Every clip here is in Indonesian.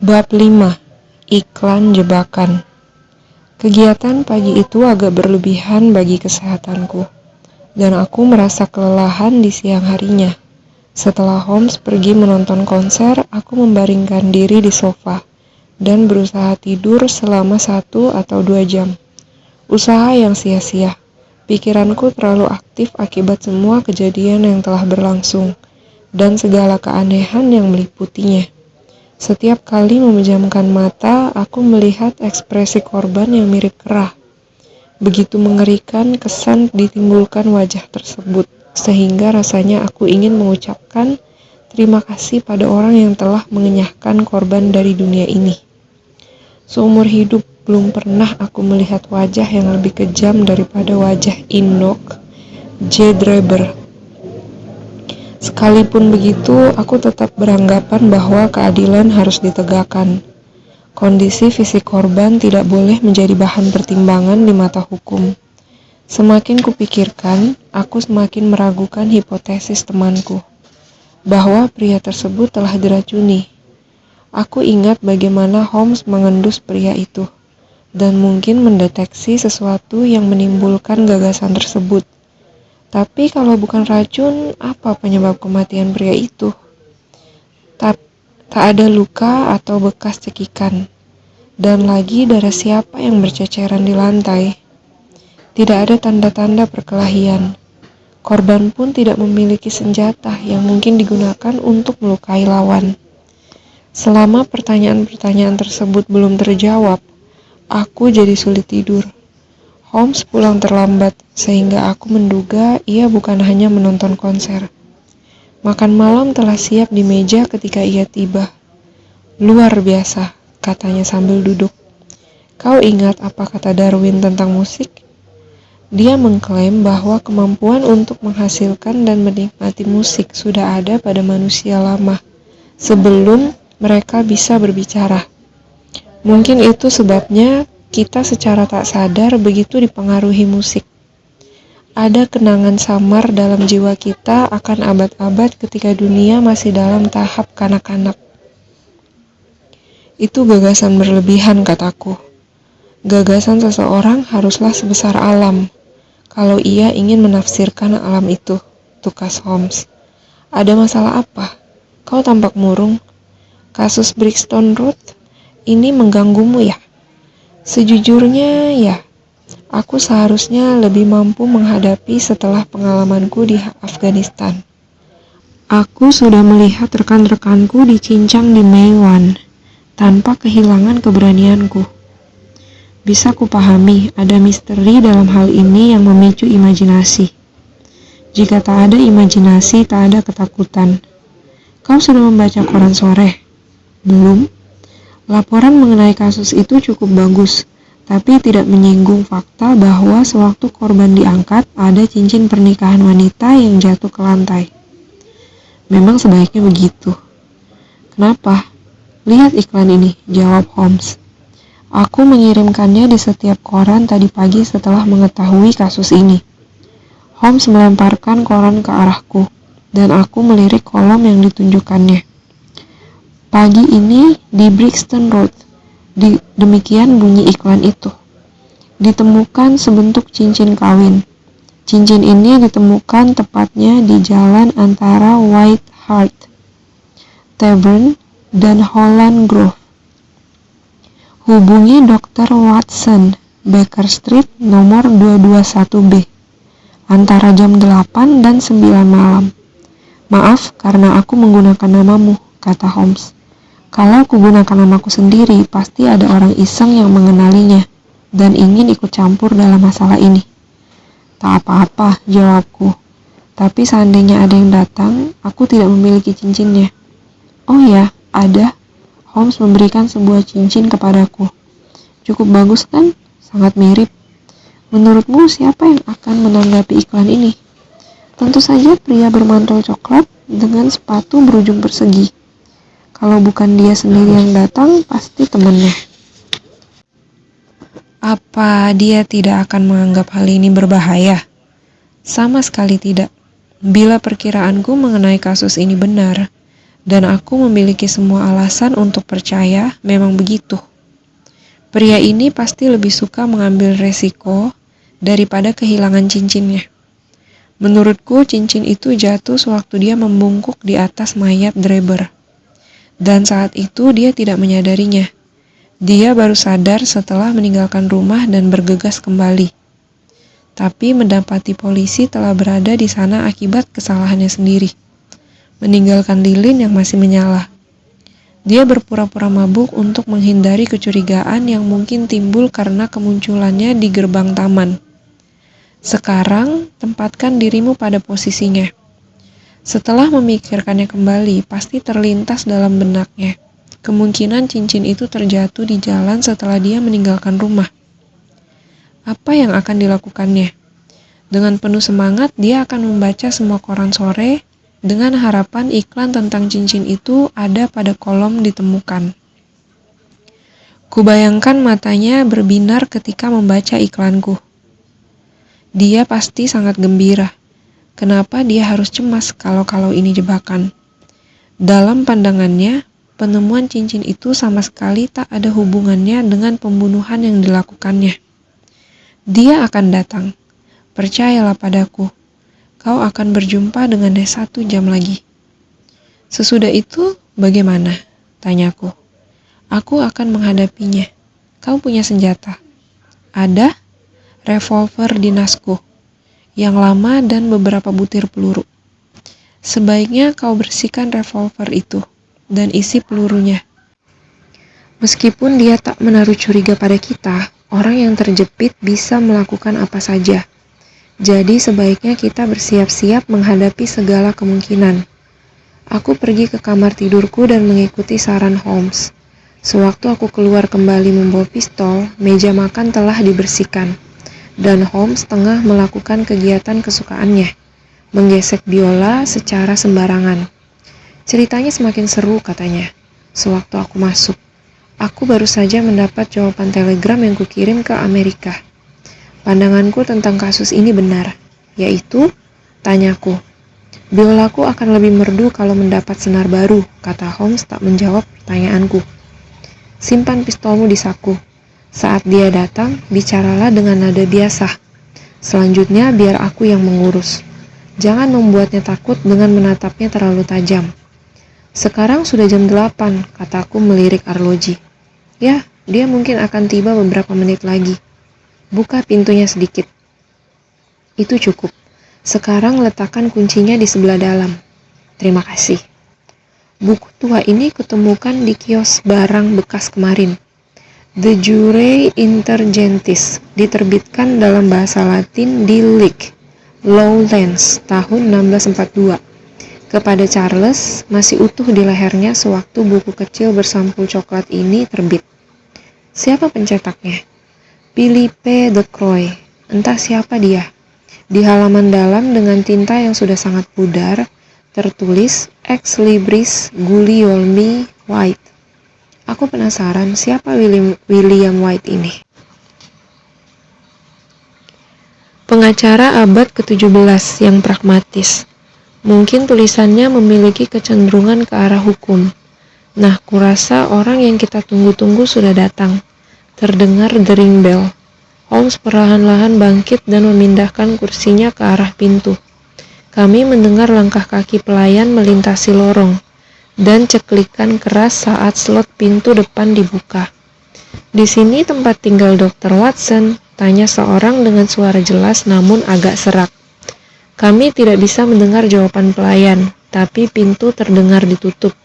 Bab 5. Iklan jebakan. Kegiatan pagi itu agak berlebihan bagi kesehatanku, dan aku merasa kelelahan di siang harinya. Setelah Holmes pergi menonton konser, aku membaringkan diri di sofa dan berusaha tidur selama 1 atau 2 jam. Usaha yang sia-sia. Pikiranku terlalu aktif akibat semua kejadian yang telah berlangsung dan segala keanehan yang meliputinya. Setiap kali memejamkan mata, aku melihat ekspresi korban yang mirip kerah. Begitu mengerikan kesan ditimbulkan wajah tersebut, sehingga rasanya aku ingin mengucapkan terima kasih pada orang yang telah mengenyahkan korban dari dunia ini. Seumur hidup belum pernah aku melihat wajah yang lebih kejam daripada wajah Enoch J. Drebber. Sekalipun begitu, aku tetap beranggapan bahwa keadilan harus ditegakkan. Kondisi fisik korban tidak boleh menjadi bahan pertimbangan di mata hukum. Semakin kupikirkan, aku semakin meragukan hipotesis temanku, bahwa pria tersebut telah diracuni. Aku ingat bagaimana Holmes mengendus pria itu, dan mungkin mendeteksi sesuatu yang menimbulkan gagasan tersebut. Tapi kalau bukan racun, apa penyebab kematian pria itu? Tak ada luka atau bekas cekikan. Dan lagi darah siapa yang berceceran di lantai? Tidak ada tanda-tanda perkelahian. Korban pun tidak memiliki senjata yang mungkin digunakan untuk melukai lawan. Selama pertanyaan-pertanyaan tersebut belum terjawab, aku jadi sulit tidur. Holmes pulang terlambat, sehingga aku menduga ia bukan hanya menonton konser. Makan malam telah siap di meja ketika ia tiba. Luar biasa, katanya sambil duduk. Kau ingat apa kata Darwin tentang musik? Dia mengklaim bahwa kemampuan untuk menghasilkan dan menikmati musik sudah ada pada manusia lama, sebelum mereka bisa berbicara. Mungkin itu sebabnya kita secara tak sadar begitu dipengaruhi musik. Ada kenangan samar dalam jiwa kita akan abad-abad ketika dunia masih dalam tahap kanak-kanak. Itu gagasan berlebihan, kataku. Gagasan seseorang haruslah sebesar alam, kalau ia ingin menafsirkan alam itu, tukas Holmes. Ada masalah apa? Kau tampak murung. Kasus Brixton Road ini mengganggumu ya? Sejujurnya ya, aku seharusnya lebih mampu menghadapi setelah pengalamanku di Afghanistan. Aku sudah melihat rekan-rekanku dicincang di Maiwan tanpa kehilangan keberanianku. Bisa kupahami ada misteri dalam hal ini yang memicu imajinasi. Jika tak ada imajinasi, tak ada ketakutan. Kau sudah membaca koran sore? Belum? Laporan mengenai kasus itu cukup bagus, tapi tidak menyinggung fakta bahwa sewaktu korban diangkat, ada cincin pernikahan wanita yang jatuh ke lantai. Memang sebaiknya begitu. Kenapa? Lihat iklan ini, jawab Holmes. Aku mengirimkannya di setiap koran tadi pagi setelah mengetahui kasus ini. Holmes melemparkan koran ke arahku, dan aku melirik kolom yang ditunjukkannya. Pagi ini di Brixton Road, demikian bunyi iklan itu. Ditemukan sebentuk cincin kawin. Cincin ini ditemukan tepatnya di jalan antara White Hart Tavern dan Holland Grove. Hubungi Dr. Watson, Baker Street, nomor 221B, antara jam 8 dan 9 malam. Maaf karena aku menggunakan namamu, kata Holmes. Kalau kugunakan namaku sendiri, pasti ada orang iseng yang mengenalinya dan ingin ikut campur dalam masalah ini. Tak apa-apa, jawabku. Tapi seandainya ada yang datang, aku tidak memiliki cincinnya. Oh ya, ada. Holmes memberikan sebuah cincin kepadaku. Cukup bagus kan? Sangat mirip. Menurutmu siapa yang akan menanggapi iklan ini? Tentu saja pria bermantel coklat dengan sepatu berujung persegi. Kalau bukan dia sendiri yang datang, pasti temannya. Apa dia tidak akan menganggap hal ini berbahaya? Sama sekali tidak. Bila perkiraanku mengenai kasus ini benar, Dan aku memiliki semua alasan untuk percaya memang begitu. Pria ini pasti lebih suka mengambil resiko daripada kehilangan cincinnya. Menurutku, cincin itu jatuh sewaktu dia membungkuk di atas mayat Dreber. Dan saat itu dia tidak menyadarinya. Dia baru sadar setelah meninggalkan rumah dan bergegas kembali. Tapi mendapati polisi telah berada di sana akibat kesalahannya sendiri, meninggalkan lilin yang masih menyala. Dia berpura-pura mabuk untuk menghindari kecurigaan yang mungkin timbul karena kemunculannya di gerbang taman. Sekarang, tempatkan dirimu pada posisinya. Setelah memikirkannya kembali, pasti terlintas dalam benaknya. Kemungkinan cincin itu terjatuh di jalan setelah dia meninggalkan rumah. Apa yang akan dilakukannya? Dengan penuh semangat, dia akan membaca semua koran sore dengan harapan iklan tentang cincin itu ada pada kolom ditemukan. Kubayangkan matanya berbinar ketika membaca iklanku. Dia pasti sangat gembira. Kenapa dia harus cemas kalau ini jebakan? Dalam pandangannya, penemuan cincin itu sama sekali tak ada hubungannya dengan pembunuhan yang dilakukannya. Dia akan datang. Percayalah padaku. Kau akan berjumpa dengannya 1 jam lagi. Sesudah itu, bagaimana? Tanyaku. Aku akan menghadapinya. Kau punya senjata? Ada? Revolver dinasku, yang lama dan beberapa butir peluru. Sebaiknya kau bersihkan revolver itu dan isi pelurunya. Meskipun dia tak menaruh curiga pada kita, orang yang terjepit bisa melakukan apa saja. Jadi sebaiknya kita bersiap-siap menghadapi segala kemungkinan. Aku pergi ke kamar tidurku dan mengikuti saran Holmes. Sewaktu aku keluar kembali membawa pistol, meja makan telah dibersihkan. Dan Holmes tengah melakukan kegiatan kesukaannya, menggesek biola secara sembarangan. Ceritanya semakin seru, katanya. Sewaktu aku masuk, aku baru saja mendapat jawaban telegram yang kukirim ke Amerika. Pandanganku tentang kasus ini benar, yaitu, tanyaku. Biolaku akan lebih merdu kalau mendapat senar baru, kata Holmes tak menjawab pertanyaanku. Simpan pistolmu di saku. Saat dia datang, bicaralah dengan nada biasa. Selanjutnya, biar aku yang mengurus. Jangan membuatnya takut dengan menatapnya terlalu tajam. Sekarang sudah jam 8, kataku melirik arloji. Ya, dia mungkin akan tiba beberapa menit lagi. Buka pintunya sedikit. Itu cukup. Sekarang letakkan kuncinya di sebelah dalam. Terima kasih. Buku tua ini kutemukan di kios barang bekas kemarin. The Jure Intergentis, diterbitkan dalam bahasa Latin di Leek, Lowlands, tahun 1642. Kepada Charles, masih utuh di lehernya sewaktu buku kecil bersampul coklat ini terbit. Siapa pencetaknya? Philippe de Croix, entah siapa dia. Di halaman dalam dengan tinta yang sudah sangat pudar, tertulis Ex Libris Guglielmi White. Aku penasaran siapa William White ini. Pengacara abad ke-17 yang pragmatis. Mungkin tulisannya memiliki kecenderungan ke arah hukum. Nah, kurasa orang yang kita tunggu-tunggu sudah datang. Terdengar dering bel. Holmes perlahan-lahan bangkit dan memindahkan kursinya ke arah pintu. Kami mendengar langkah kaki pelayan melintasi lorong, dan ceklikan keras saat slot pintu depan dibuka. Di sini tempat tinggal Dr. Watson, tanya seorang dengan suara jelas namun agak serak. Kami tidak bisa mendengar jawaban pelayan, tapi pintu terdengar ditutup,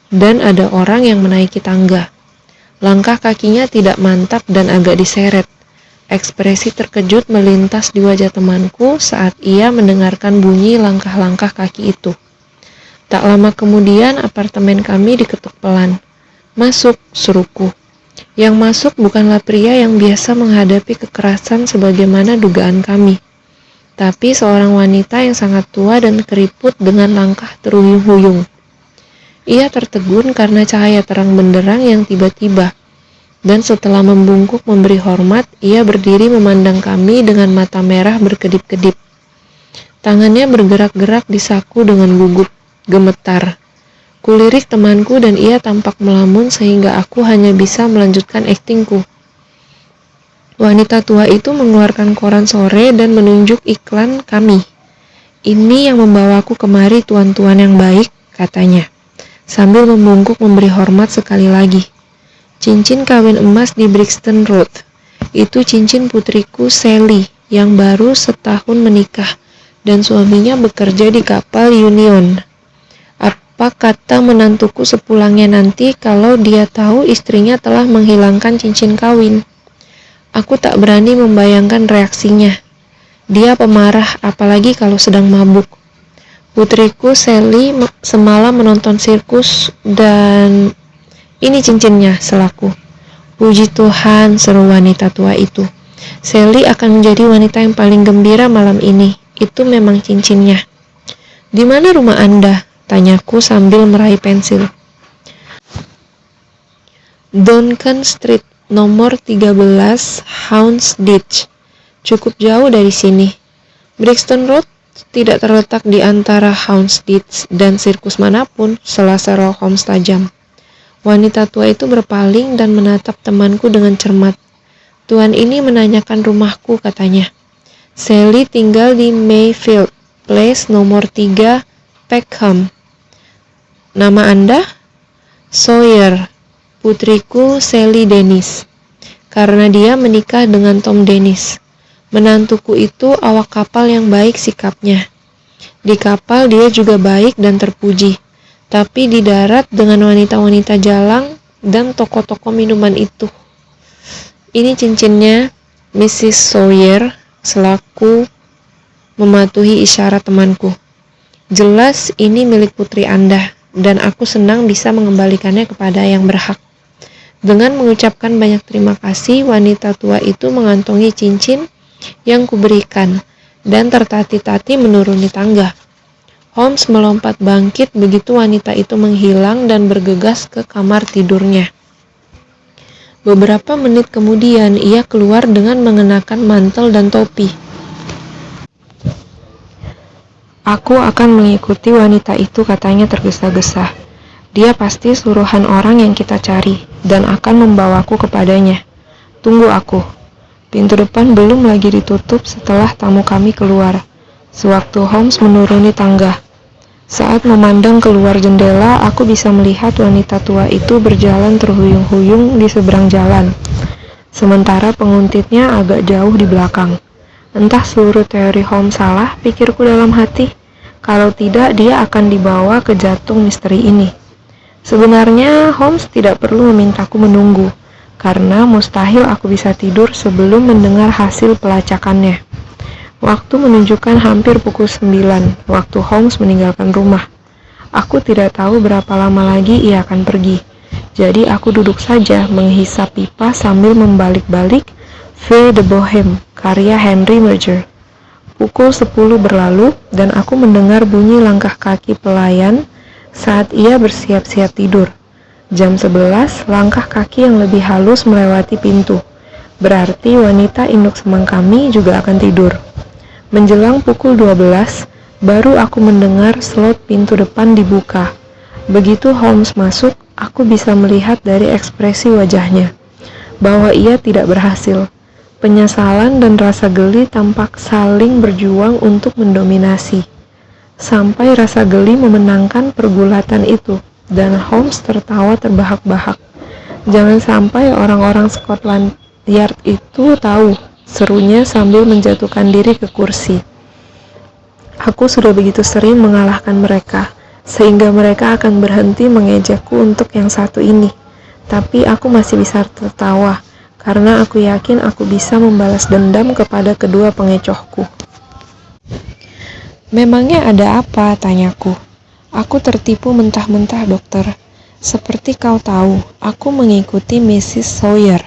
dan ada orang yang menaiki tangga. Langkah kakinya tidak mantap dan agak diseret. Ekspresi terkejut melintas di wajah temanku saat ia mendengarkan bunyi langkah-langkah kaki itu. Tak lama kemudian apartemen kami diketuk pelan. Masuk, seruku. Yang masuk bukanlah pria yang biasa menghadapi kekerasan sebagaimana dugaan kami, tapi seorang wanita yang sangat tua dan keriput dengan langkah terhuyung-huyung. Ia tertegun karena cahaya terang benderang yang tiba-tiba, dan setelah membungkuk memberi hormat, ia berdiri memandang kami dengan mata merah berkedip-kedip. Tangannya bergerak-gerak di saku dengan gugup. Gemetar. Kulirik temanku dan ia tampak melamun sehingga aku hanya bisa melanjutkan aktingku. Wanita tua itu mengeluarkan koran sore dan menunjuk iklan kami. "Ini yang membawaku kemari, tuan-tuan yang baik," katanya, sambil membungkuk memberi hormat sekali lagi. "Cincin kawin emas di Brixton Road. Itu cincin putriku Sally yang baru setahun menikah dan suaminya bekerja di kapal Union. Apa kata menantuku sepulangnya nanti kalau dia tahu istrinya telah menghilangkan cincin kawin?" Aku tak berani membayangkan reaksinya. Dia pemarah, apalagi kalau sedang mabuk. Putriku Sally semalam menonton sirkus dan ini cincinnya, selaku. "Puji Tuhan," seru wanita tua itu. "Sally akan menjadi wanita yang paling gembira malam ini. Itu memang cincinnya." "Di mana rumah Anda?" tanyaku sambil meraih pensil. "Duncan Street, nomor 13, Houndsditch. Cukup jauh dari sini." "Brixton Road tidak terletak di antara Houndsditch dan sirkus manapun," sela Sherlock Holmes tajam. Wanita tua itu berpaling dan menatap temanku dengan cermat. "Tuan ini menanyakan rumahku," katanya. "Sally tinggal di Mayfield Place nomor 3, Peckham." "Nama Anda?" "Sawyer, putriku Sally Dennis." "Karena dia menikah dengan Tom Dennis. Menantuku itu awak kapal yang baik sikapnya. Di kapal dia juga baik dan terpuji. Tapi di darat dengan wanita-wanita jalang dan toko-toko minuman itu." "Ini cincinnya, Mrs. Sawyer," selaku mematuhi isyarat temanku. "Jelas ini milik putri Anda, dan aku senang bisa mengembalikannya kepada yang berhak." Dengan mengucapkan banyak terima kasih, wanita tua itu mengantongi cincin yang kuberikan dan tertati-tati menuruni tangga. Holmes melompat bangkit begitu wanita itu menghilang dan bergegas ke kamar tidurnya. Beberapa menit kemudian ia keluar dengan mengenakan mantel dan topi. "Aku akan mengikuti wanita itu," katanya tergesa-gesa. "Dia pasti suruhan orang yang kita cari dan akan membawaku kepadanya. Tunggu aku." Pintu depan belum lagi ditutup setelah tamu kami keluar, sewaktu Holmes menuruni tangga. Saat memandang keluar jendela, aku bisa melihat wanita tua itu berjalan terhuyung-huyung di seberang jalan, sementara penguntitnya agak jauh di belakang. Entah seluruh teori Holmes salah, pikirku dalam hati. Kalau tidak, dia akan dibawa ke jantung misteri ini. Sebenarnya Holmes tidak perlu memintaku menunggu, karena mustahil aku bisa tidur sebelum mendengar hasil pelacakannya. Waktu menunjukkan hampir pukul 9, waktu Holmes meninggalkan rumah. Aku tidak tahu berapa lama lagi ia akan pergi. Jadi aku duduk saja menghisap pipa sambil membalik-balik V de Bohème, karya Henry Murger. Pukul 10 berlalu dan aku mendengar bunyi langkah kaki pelayan saat ia bersiap-siap tidur. Jam 11, langkah kaki yang lebih halus melewati pintu. Berarti wanita induk semang kami juga akan tidur. Menjelang pukul 12, baru aku mendengar slot pintu depan dibuka. Begitu Holmes masuk, aku bisa melihat dari ekspresi wajahnya bahwa ia tidak berhasil. Penyesalan dan rasa geli tampak saling berjuang untuk mendominasi. Sampai rasa geli memenangkan pergulatan itu, dan Holmes tertawa terbahak-bahak. "Jangan sampai orang-orang Scotland Yard itu tahu," serunya sambil menjatuhkan diri ke kursi. "Aku sudah begitu sering mengalahkan mereka, sehingga mereka akan berhenti mengejekku untuk yang satu ini. Tapi aku masih bisa tertawa, karena aku yakin aku bisa membalas dendam kepada kedua pengecohku." "Memangnya ada apa?" tanyaku. "Aku tertipu mentah-mentah, dokter. Seperti kau tahu, aku mengikuti Mrs. Sawyer.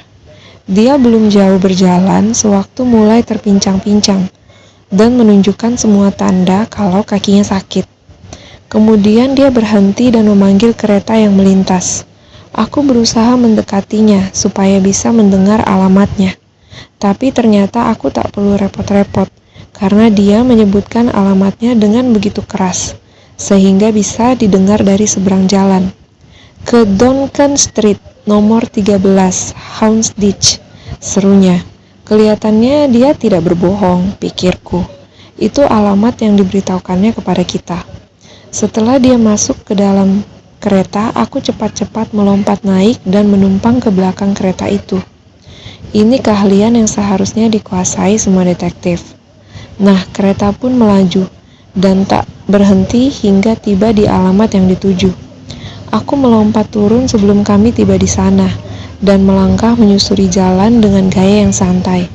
Dia belum jauh berjalan sewaktu mulai terpincang-pincang dan menunjukkan semua tanda kalau kakinya sakit. Kemudian dia berhenti dan memanggil kereta yang melintas. Aku berusaha mendekatinya supaya bisa mendengar alamatnya. Tapi ternyata aku tak perlu repot-repot, karena dia menyebutkan alamatnya dengan begitu keras, sehingga bisa didengar dari seberang jalan. "Ke Duncan Street, nomor 13, Houndsditch," serunya. Kelihatannya dia tidak berbohong, pikirku. Itu alamat yang diberitahukannya kepada kita. Setelah dia masuk ke dalam kereta, aku cepat-cepat melompat naik dan menumpang ke belakang kereta itu. Ini keahlian yang seharusnya dikuasai semua detektif. Nah, kereta pun melaju dan tak berhenti hingga tiba di alamat yang dituju. Aku melompat turun sebelum kami tiba di sana dan melangkah menyusuri jalan dengan gaya yang santai.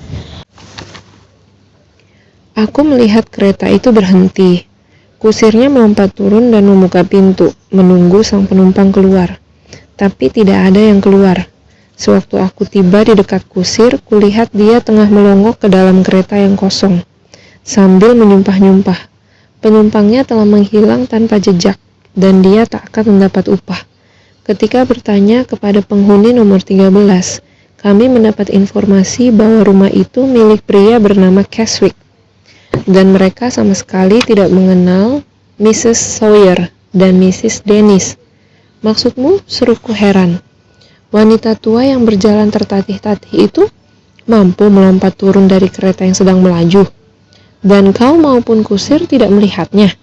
Aku melihat kereta itu berhenti. Kusirnya melompat turun dan membuka pintu, menunggu sang penumpang keluar. Tapi tidak ada yang keluar. Sewaktu aku tiba di dekat kusir, kulihat dia tengah melongok ke dalam kereta yang kosong, sambil menyumpah-nyumpah. Penumpangnya telah menghilang tanpa jejak, dan dia tak akan mendapat upah. Ketika bertanya kepada penghuni nomor 13, kami mendapat informasi bahwa rumah itu milik pria bernama Keswick, dan mereka sama sekali tidak mengenal Mrs. Sawyer dan Mrs. Dennis. "Maksudmu?" seruku heran. "Wanita tua yang berjalan tertatih-tatih itu mampu melompat turun dari kereta yang sedang melaju, dan kau maupun kusir tidak melihatnya."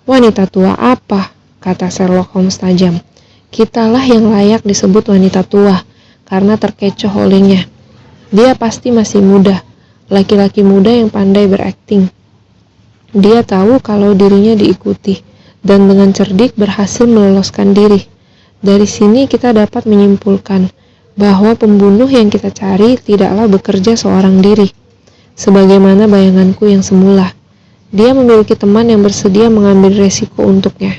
"Wanita tua apa?" kata Sherlock Holmes tajam. "Kitalah yang layak disebut wanita tua, karena terkecoh olehnya. Dia pasti masih muda, laki-laki muda yang pandai berakting. Dia tahu kalau dirinya diikuti, dan dengan cerdik berhasil meloloskan diri. Dari sini kita dapat menyimpulkan bahwa pembunuh yang kita cari tidaklah bekerja seorang diri, sebagaimana bayanganku yang semula. Dia memiliki teman yang bersedia mengambil resiko untuknya.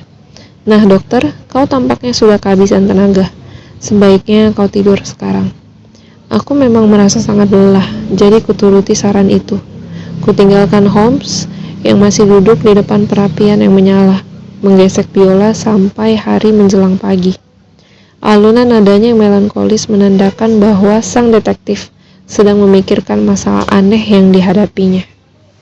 Nah, dokter, kau tampaknya sudah kehabisan tenaga. Sebaiknya kau tidur sekarang." Aku memang merasa sangat lelah, jadi kuturuti saran itu. Kutinggalkan Holmes yang masih duduk di depan perapian yang menyala, menggesek biola sampai hari menjelang pagi. Alunan nadanya yang melankolis menandakan bahwa sang detektif sedang memikirkan masalah aneh yang dihadapinya.